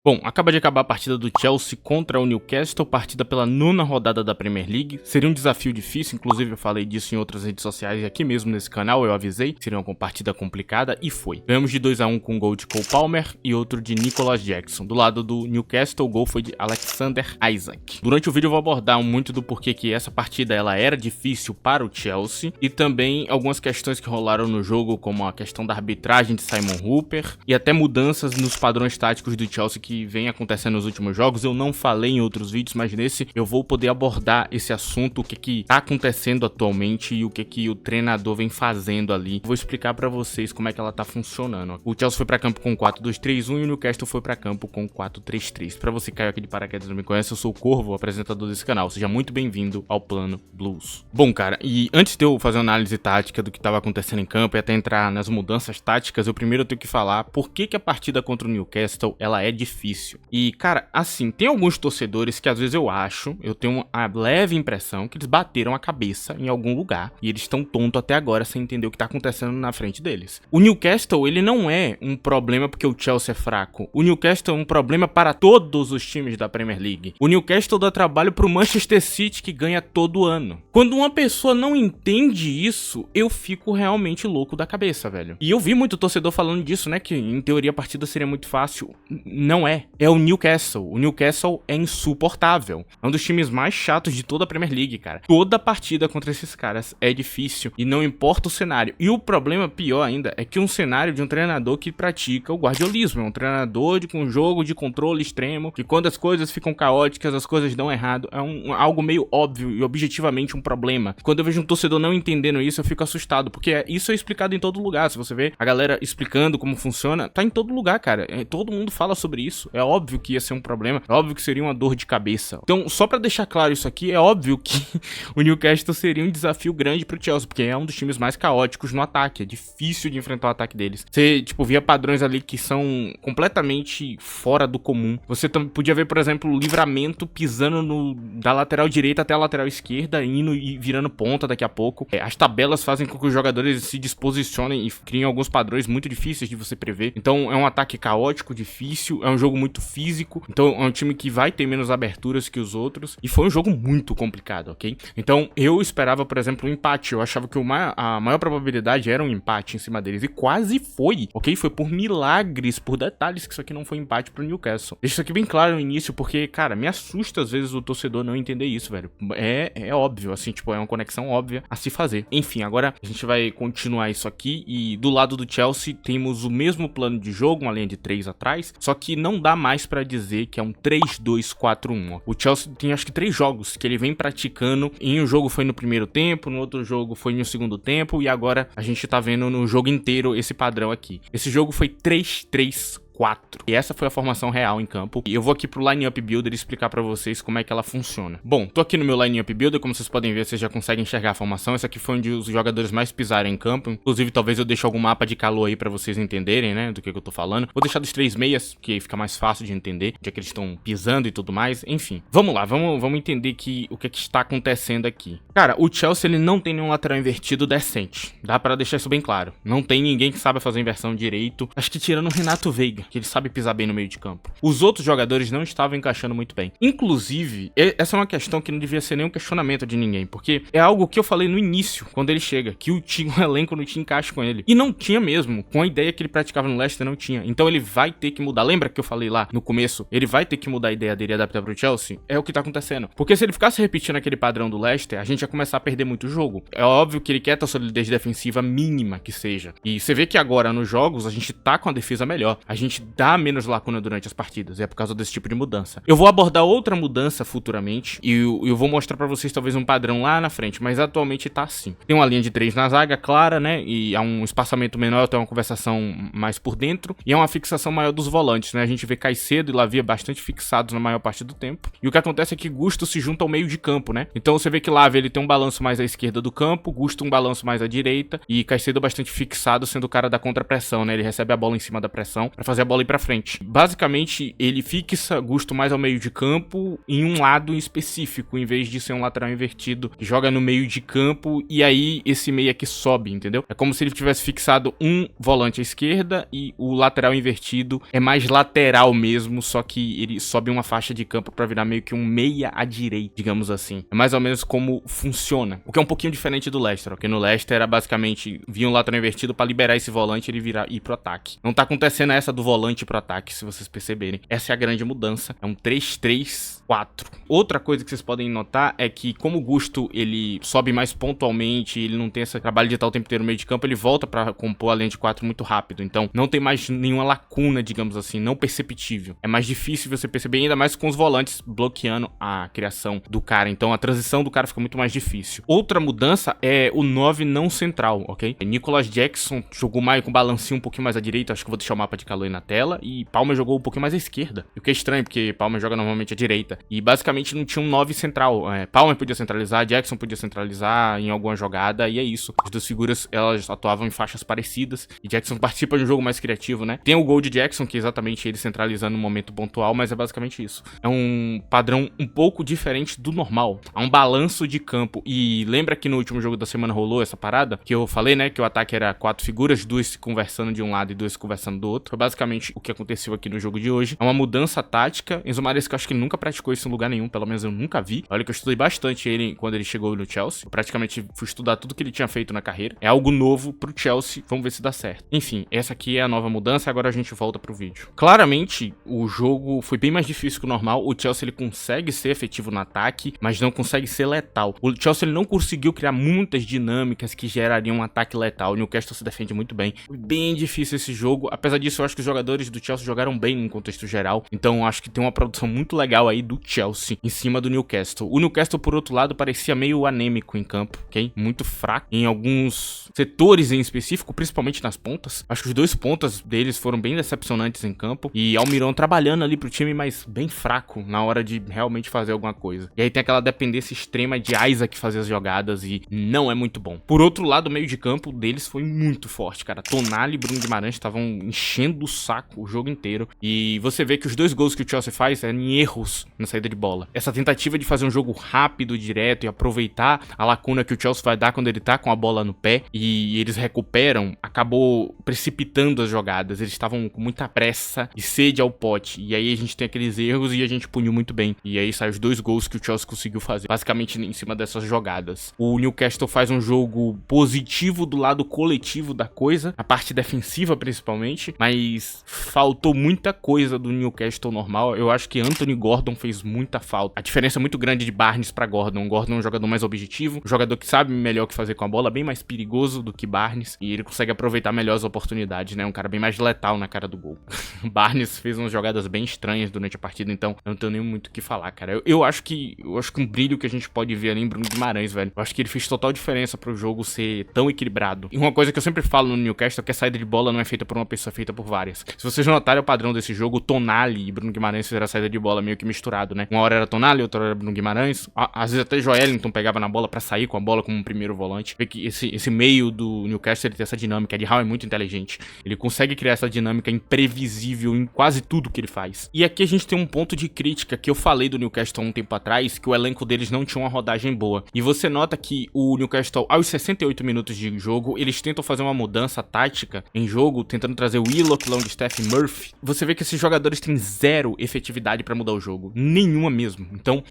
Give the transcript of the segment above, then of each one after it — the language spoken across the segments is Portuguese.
Bom, acaba de acabar a partida do Chelsea contra o Newcastle, partida pela 9ª rodada da Premier League. Seria um desafio difícil, inclusive eu falei disso em outras redes sociais e aqui mesmo nesse canal eu avisei. Seria uma partida complicada e foi. Ganhamos de 2-1 com um gol de Cole Palmer e outro de Nicolas Jackson. Do lado do Newcastle, o gol foi de Alexander Isak. Durante o vídeo eu vou abordar muito do porquê que essa partida ela era difícil para o Chelsea e também algumas questões que rolaram no jogo, como a questão da arbitragem de Simon Hooper e até mudanças nos padrões táticos do Chelsea que vem acontecendo nos últimos jogos. Eu não falei em outros vídeos, mas nesse eu vou poder abordar esse assunto, o que tá acontecendo atualmente e o que o treinador vem fazendo ali. Vou explicar pra vocês como é que ela tá funcionando. O Chelsea foi pra campo com 4-2-3-1 e o Newcastle foi pra campo com 4-3-3. Pra você que caiu aqui de paraquedas e não me conhece, eu sou o Corvo, o apresentador desse canal. Seja muito bem-vindo ao Plano Blues. Bom, cara, e antes de eu fazer uma análise tática do que tava acontecendo em campo e até entrar nas mudanças táticas, eu primeiro tenho que falar por que a partida contra o Newcastle ela é difícil. E, cara, assim, tem alguns torcedores que às vezes eu tenho uma leve impressão que eles bateram a cabeça em algum lugar e eles estão tontos até agora sem entender o que tá acontecendo na frente deles. O Newcastle, ele não é um problema porque o Chelsea é fraco. O Newcastle é um problema para todos os times da Premier League. O Newcastle dá trabalho pro Manchester City, que ganha todo ano. Quando uma pessoa não entende isso, eu fico realmente louco da cabeça, velho. E eu vi muito torcedor falando disso, né, que em teoria a partida seria muito fácil. Não é. É o Newcastle. O Newcastle é insuportável. É um dos times mais chatos de toda a Premier League, cara. Toda partida contra esses caras é difícil e não importa o cenário. E o problema pior ainda é que um cenário de um treinador que pratica o guardiolismo. É um treinador com um jogo de controle extremo, que quando as coisas ficam caóticas, as coisas dão errado. É algo meio óbvio e objetivamente um problema. Quando eu vejo um torcedor não entendendo isso, eu fico assustado, porque isso é explicado em todo lugar. Se você vê a galera explicando como funciona, tá em todo lugar, cara. Todo mundo fala sobre isso. É óbvio que ia ser um problema, é óbvio que seria uma dor de cabeça. Então, só pra deixar claro isso aqui, é óbvio que o Newcastle seria um desafio grande pro Chelsea, porque é um dos times mais caóticos no ataque, é difícil de enfrentar o ataque deles. Você, via padrões ali que são completamente fora do comum. Você também podia ver, por exemplo, o Livramento pisando da lateral direita até a lateral esquerda, indo e virando ponta daqui a pouco. As tabelas fazem com que os jogadores se disposicionem e criem alguns padrões muito difíceis de você prever. Então, é um ataque caótico, difícil, é um jogo muito físico, então é um time que vai ter menos aberturas que os outros, e foi um jogo muito complicado, ok? Então eu esperava, por exemplo, um empate. Eu achava que a maior probabilidade era um empate em cima deles, e quase foi, ok? Foi por milagres, por detalhes que isso aqui não foi empate pro Newcastle. Deixa isso aqui bem claro no início, porque, cara, me assusta às vezes o torcedor não entender isso, velho. É óbvio, assim, é uma conexão óbvia a se fazer. Enfim, agora a gente vai continuar isso aqui, e do lado do Chelsea temos o mesmo plano de jogo, uma linha de 3 atrás, só que não dá mais pra dizer que é um 3-2-4-1. O Chelsea tem acho que 3 jogos que ele vem praticando. Em um jogo foi no primeiro tempo, no outro jogo foi no segundo tempo, e agora a gente tá vendo no jogo inteiro esse padrão aqui. Esse jogo foi 3-3-4. E essa foi a formação real em campo. E eu vou aqui pro Line-Up Builder explicar pra vocês como é que ela funciona. Bom, tô aqui no meu Line-Up Builder, como vocês podem ver, vocês já conseguem enxergar a formação. Essa aqui foi onde os jogadores mais pisaram em campo. Inclusive, talvez eu deixe algum mapa de calor aí pra vocês entenderem, né, do que eu tô falando. Vou deixar dos 3 meias, que aí fica mais fácil de entender, já que eles estão pisando e tudo mais. Enfim, vamos lá, vamos entender o que está acontecendo aqui. Cara, o Chelsea, ele não tem nenhum lateral invertido decente. Dá pra deixar isso bem claro. Não tem ninguém que saiba fazer inversão direito. Acho que tirando o Renato Veiga, que ele sabe pisar bem no meio de campo. Os outros jogadores não estavam encaixando muito bem. Inclusive, essa é uma questão que não devia ser nenhum questionamento de ninguém, porque é algo que eu falei no início, quando ele chega, que o elenco não tinha encaixe com ele. E não tinha mesmo. Com a ideia que ele praticava no Leicester, não tinha. Então ele vai ter que mudar. Lembra que eu falei lá no começo? Ele vai ter que mudar a ideia dele e adaptar pro Chelsea? É o que tá acontecendo. Porque se ele ficasse repetindo aquele padrão do Leicester, a gente ia começar a perder muito jogo. É óbvio que ele quer ter a solidez defensiva mínima que seja. E você vê que agora nos jogos a gente tá com a defesa melhor. A gente dá menos lacuna durante as partidas. É por causa desse tipo de mudança. Eu vou abordar outra mudança futuramente e eu vou mostrar pra vocês talvez um padrão lá na frente, mas atualmente tá assim. Tem uma linha de 3 na zaga, clara, né? E há um espaçamento menor, tem uma conversação mais por dentro e é uma fixação maior dos volantes, né? A gente vê Caicedo e Lavia bastante fixados na maior parte do tempo. E o que acontece é que Gusto se junta ao meio de campo, né? Então você vê que Lavia ele tem um balanço mais à esquerda do campo, Gusto um balanço mais à direita e Caicedo bastante fixado, sendo o cara da contrapressão, né? Ele recebe a bola em cima da pressão pra fazer fazer a bola ir pra frente. Basicamente, ele fixa Gusto mais ao meio de campo em um lado específico, em vez de ser um lateral invertido que joga no meio de campo e aí esse meio aqui sobe, entendeu? É como se ele tivesse fixado um volante à esquerda e o lateral invertido é mais lateral mesmo, só que ele sobe uma faixa de campo pra virar meio que um meia à direita, digamos assim. É mais ou menos como funciona. O que é um pouquinho diferente do Leicester, porque no Leicester era basicamente vir um lateral invertido pra liberar esse volante e ele ir pro ataque. Não tá acontecendo essa do volante pro ataque, se vocês perceberem. Essa é a grande mudança. É um 3-3-4. Outra coisa que vocês podem notar é que como o Gusto ele sobe mais pontualmente, ele não tem esse trabalho de estar o tempo inteiro no meio de campo, ele volta pra compor a linha de 4 muito rápido. Então não tem mais nenhuma lacuna, digamos assim, não perceptível. É mais difícil você perceber, ainda mais com os volantes bloqueando a criação do cara. Então a transição do cara fica muito mais difícil. Outra mudança é o 9 não central, ok? Nicolas Jackson jogou mais com balancinho um pouquinho mais à direita, acho que eu vou deixar o mapa de calor aí na tela, e Palmer jogou um pouquinho mais à esquerda. O que é estranho, porque Palmer joga normalmente à direita. E basicamente não tinha um 9 central. Palmer podia centralizar, Jackson podia centralizar em alguma jogada, e é isso. As duas figuras, elas atuavam em faixas parecidas, e Jackson participa de um jogo mais criativo, né? Tem o gol de Jackson, que é exatamente ele centralizando no momento pontual, mas é basicamente isso. É um padrão um pouco diferente do normal. Há um balanço de campo, e lembra que no último jogo da semana rolou essa parada? Que eu falei, né, que o ataque era 4 figuras, 2 conversando de um lado e 2 conversando do outro. Foi basicamente o que aconteceu aqui no jogo de hoje. É uma mudança tática. Enzo Maresca, acho que ele nunca praticou isso em lugar nenhum, pelo menos eu nunca vi. Olha que eu estudei bastante ele quando ele chegou no Chelsea. Eu praticamente fui estudar tudo que ele tinha feito na carreira. É algo novo pro Chelsea, vamos ver se dá certo. Enfim, essa aqui é a nova mudança, agora a gente volta pro vídeo. Claramente, o jogo foi bem mais difícil que o normal. O Chelsea ele consegue ser efetivo no ataque, mas não consegue ser letal. O Chelsea ele não conseguiu criar muitas dinâmicas que gerariam um ataque letal. O Newcastle se defende muito bem. Foi bem difícil esse jogo. Apesar disso, eu acho que os jogadores do Chelsea jogaram bem no contexto geral. Então, acho que tem uma produção muito legal aí do Chelsea em cima do Newcastle. O Newcastle, por outro lado, parecia meio anêmico em campo, ok? Muito fraco em alguns setores em específico, principalmente nas pontas. Acho que os dois pontas deles foram bem decepcionantes em campo. E Almiron trabalhando ali pro time, mas bem fraco na hora de realmente fazer alguma coisa. E aí tem aquela dependência extrema de Isaac fazer as jogadas e não é muito bom. Por outro lado, o meio de campo deles foi muito forte, cara. Tonali e Bruno Guimarães estavam enchendo o saco o jogo inteiro. E você vê que os dois gols que o Chelsea faz é em erros na saída de bola. Essa tentativa de fazer um jogo rápido, direto e aproveitar a lacuna que o Chelsea vai dar quando ele tá com a bola no pé e eles recuperam, acabou precipitando as jogadas. Eles estavam com muita pressa e sede ao pote. E aí a gente tem aqueles erros e a gente puniu muito bem. E aí saem os dois gols que o Chelsea conseguiu fazer, basicamente em cima dessas jogadas. O Newcastle faz um jogo positivo do lado coletivo da coisa, a parte defensiva principalmente, mas faltou muita coisa do Newcastle normal. Eu acho que Anthony Gordon fez muita falta. A diferença é muito grande de Barnes pra Gordon. Gordon é um jogador mais objetivo, um jogador que sabe melhor o que fazer com a bola, bem mais perigoso do que Barnes, e ele consegue aproveitar melhor as oportunidades, né? Um cara bem mais letal na cara do gol. Barnes fez umas jogadas bem estranhas durante a partida, então eu não tenho nem muito o que falar, cara. Eu acho que um brilho que a gente pode ver ali em Bruno Guimarães, velho. Eu acho que ele fez total diferença pro jogo ser tão equilibrado. E uma coisa que eu sempre falo no Newcastle é que a saída de bola não é feita por uma pessoa, é feita por várias. Se vocês notarem o padrão desse jogo, o Tonali e Bruno Guimarães fizeram a saída de bola meio que misturado, né? Uma hora era Tonali, outra hora era Bruno Guimarães. Às vezes até Joelinton pegava na bola pra sair com a bola como um primeiro volante. Vê que esse meio do Newcastle ele tem essa dinâmica. Ed Howe é muito inteligente. Ele consegue criar essa dinâmica imprevisível em quase tudo que ele faz. E aqui a gente tem um ponto de crítica que eu falei do Newcastle há um tempo atrás, que o elenco deles não tinha uma rodagem boa. E você nota que o Newcastle, aos 68 minutos de jogo, eles tentam fazer uma mudança tática em jogo, tentando trazer o Willock, Longstaff e Murphy. Você vê que esses jogadores têm zero efetividade pra mudar o jogo. Nenhuma mesmo. Então,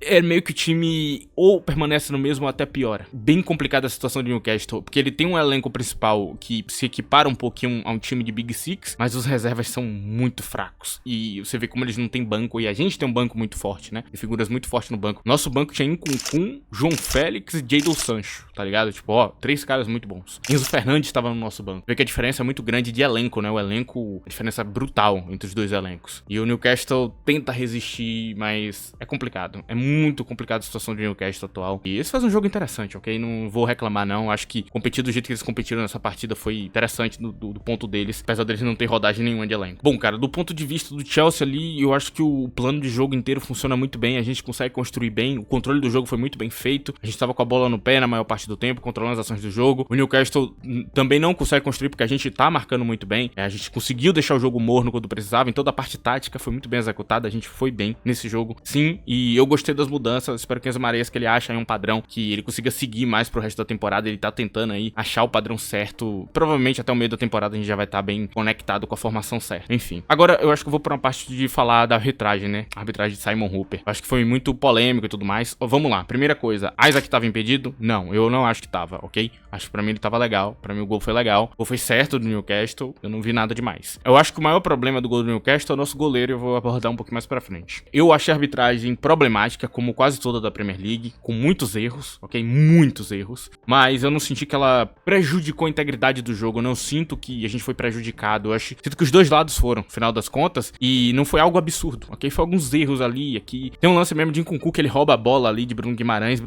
é meio que o time ou permanece no mesmo ou até piora. Bem complicada a situação do Newcastle, porque ele tem um elenco principal que se equipara um pouquinho a um time de Big Six, mas os reservas são muito fracos. E você vê como eles não têm banco, e a gente tem um banco muito forte, né? Tem figuras muito fortes no banco. Nosso banco tinha Nkunku, João Félix e Jadon Sancho, tá ligado? Tipo, ó, 3 caras muito bons. Enzo Fernandes estava no nosso banco. Vê que a diferença é muito grande de elenco, né? O elenco, a diferença é brutal entre os dois elencos. E o Newcastle tenta resistir, mas é complicado. É muito complicado a situação do Newcastle atual. E eles fazem um jogo interessante, ok? Não vou reclamar, não. Acho que competir do jeito que eles competiram nessa partida foi interessante do ponto deles, apesar deles não ter rodagem nenhuma de elenco. Bom, cara, do ponto de vista do Chelsea ali, eu acho que o plano de jogo inteiro funciona muito bem. A gente consegue construir bem. O controle do jogo foi muito bem feito. A gente tava com a bola no pé na maior parte do tempo, controlando as ações do jogo. O Newcastle também não consegue construir porque a gente tá marcando muito bem. A gente conseguiu deixar o jogo morno quando precisava, então a parte tática foi muito bem executada, a gente foi bem nesse jogo, sim, e eu gostei das mudanças, espero que Enzo Maresca que ele ache aí um padrão que ele consiga seguir mais pro resto da temporada, ele tá tentando aí achar o padrão certo, provavelmente até o meio da temporada a gente já vai estar bem conectado com a formação certa, enfim. Agora eu acho que eu vou pra uma parte de falar da arbitragem, né, a arbitragem de Simon Hooper, eu acho que foi muito polêmico e tudo mais. Vamos lá, primeira coisa, Isaac tava impedido? Não, eu não acho que tava, ok? Acho que pra mim ele tava legal, pra mim o gol foi legal, o gol foi certo do Newcastle, eu não vi nada demais. Eu acho que o maior problema do gol do Newcastle é o nosso goleiro, eu vou abordar um pouquinho mais pra frente. Eu achei a arbitragem problemática, como quase toda da Premier League, com muitos erros, ok? Muitos erros, mas eu não senti que ela prejudicou a integridade do jogo, eu não sinto que a gente foi prejudicado, sinto que os dois lados foram, no final das contas, e não foi algo absurdo, ok? Foi alguns erros ali, aqui. Tem um lance mesmo de Nkunku que ele rouba a bola ali de Bruno Guimarães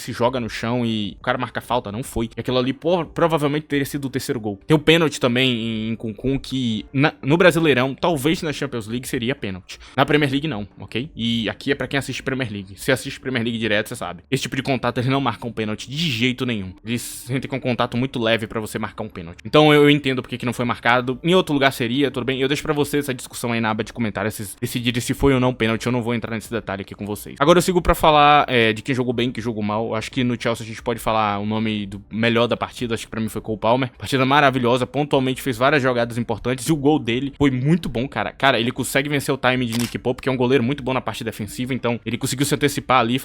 se joga no chão e o cara marca falta, não foi. E aquilo ali provavelmente teria sido o terceiro gol. Tem o pênalti também em Nkunku que no Brasileirão, talvez na Champions League seria pênalti. Na Premier League não, ok? E aqui é pra quem assiste Premier League. Se assiste Premier League direto, você sabe. Esse tipo de contato eles não marcam pênalti de jeito nenhum. Eles sentem com um contato muito leve pra você marcar um pênalti. Então eu entendo porque que não foi marcado. Em outro lugar seria, tudo bem. Eu deixo pra vocês essa discussão aí na aba de comentários, decidirem se foi ou não pênalti. Eu não vou entrar nesse detalhe aqui com vocês. Agora eu sigo pra falar de quem jogou bem, quem jogou mal. Acho que no Chelsea a gente pode falar o nome do melhor da partida. Acho que pra mim foi Cole Palmer. Partida maravilhosa, pontualmente fez várias jogadas importantes. E o gol dele foi muito bom, cara. Cara, ele consegue vencer o time de Nick Pope, que é um goleiro muito bom na parte defensiva. Então ele conseguiu se antecipar ali,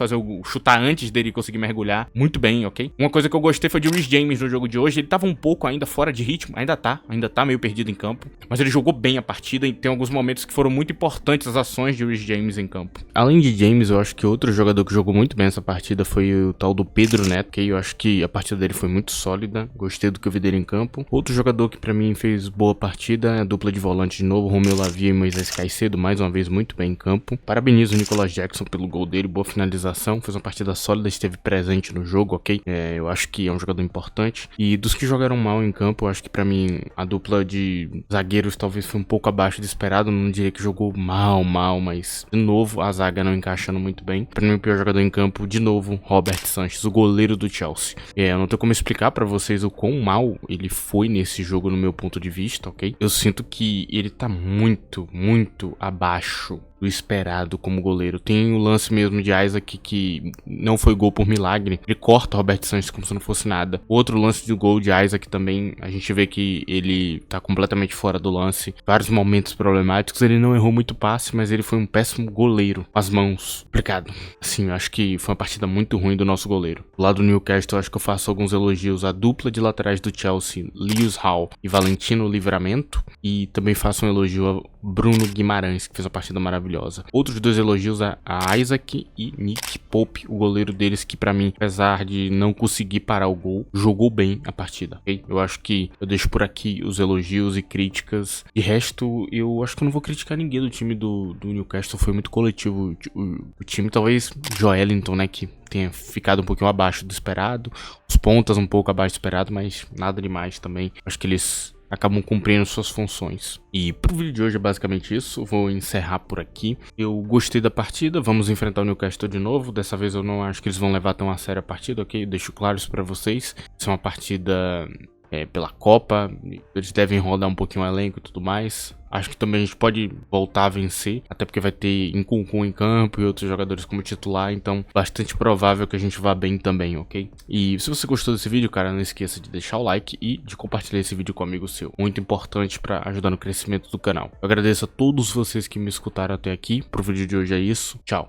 chutar antes dele conseguir mergulhar. Muito bem, ok? Uma coisa que eu gostei foi de Reece James no jogo de hoje. Ele tava um pouco ainda fora de ritmo. Ainda tá meio perdido em campo. Mas ele jogou bem a partida e tem alguns momentos que foram muito importantes as ações de Reece James em campo. Além de James, eu acho que outro jogador que jogou muito bem essa partida foi o tal do Pedro Neto, que eu acho que a partida dele foi muito sólida, gostei do que eu vi dele em campo. Outro jogador que pra mim fez boa partida é a dupla de volante de novo, Romeu Lavia e Moisés Caicedo, mais uma vez muito bem em campo. Parabenizo o Nicolas Jackson pelo gol dele, boa finalização, fez uma partida sólida, esteve presente no jogo, ok? Eu acho que é um jogador importante. E dos que jogaram mal em campo, eu acho que pra mim a dupla de zagueiros talvez foi um pouco abaixo do esperado, não diria que jogou mal, mas de novo a zaga não encaixando muito bem. Pra mim o pior jogador em campo, de novo, Robert Sanchez, o goleiro do Chelsea. Eu não tenho como explicar pra vocês o quão mal ele foi nesse jogo no meu ponto de vista, ok? Eu sinto que ele tá muito abaixo do esperado como goleiro. Tem o lance mesmo de Isaac que não foi gol por milagre. Ele corta o Robert Sanchez como se não fosse nada. Outro lance de gol de Isaac também, a gente vê que ele tá completamente fora do lance. Vários momentos problemáticos. Ele não errou muito passe, mas ele foi um péssimo goleiro. Com as mãos. Complicado. Assim, eu acho que foi uma partida muito ruim do nosso goleiro. Do lado do Newcastle, eu acho que eu faço alguns elogios à dupla de laterais do Chelsea, Lewis Hall e Valentino Livramento. E também faço um elogio a Bruno Guimarães, que fez uma partida maravilhosa. Outros dois elogios a Isaac e Nick Pope, o goleiro deles, que pra mim, apesar de não conseguir parar o gol, jogou bem a partida, ok? Eu acho que eu deixo por aqui os elogios e críticas. De resto, eu acho que eu não vou criticar ninguém do time do Newcastle, foi muito coletivo o time, talvez Joelinton, né, que tenha ficado um pouquinho abaixo do esperado, os pontas um pouco abaixo do esperado, mas nada demais também. Acho que eles acabam cumprindo suas funções. E pro vídeo de hoje é basicamente isso, vou encerrar por aqui. Eu gostei da partida, vamos enfrentar o Newcastle de novo, dessa vez eu não acho que eles vão levar tão a sério a partida, ok? Eu deixo claro isso pra vocês, isso é uma partida pela Copa, eles devem rodar um pouquinho o elenco e tudo mais. Acho que também a gente pode voltar a vencer, até porque vai ter Nkunku em campo e outros jogadores como titular, então bastante provável que a gente vá bem também, ok? E se você gostou desse vídeo, cara, não esqueça de deixar o like e de compartilhar esse vídeo com um amigo seu, muito importante para ajudar no crescimento do canal. Eu agradeço a todos vocês que me escutaram até aqui, pro vídeo de hoje é isso, tchau!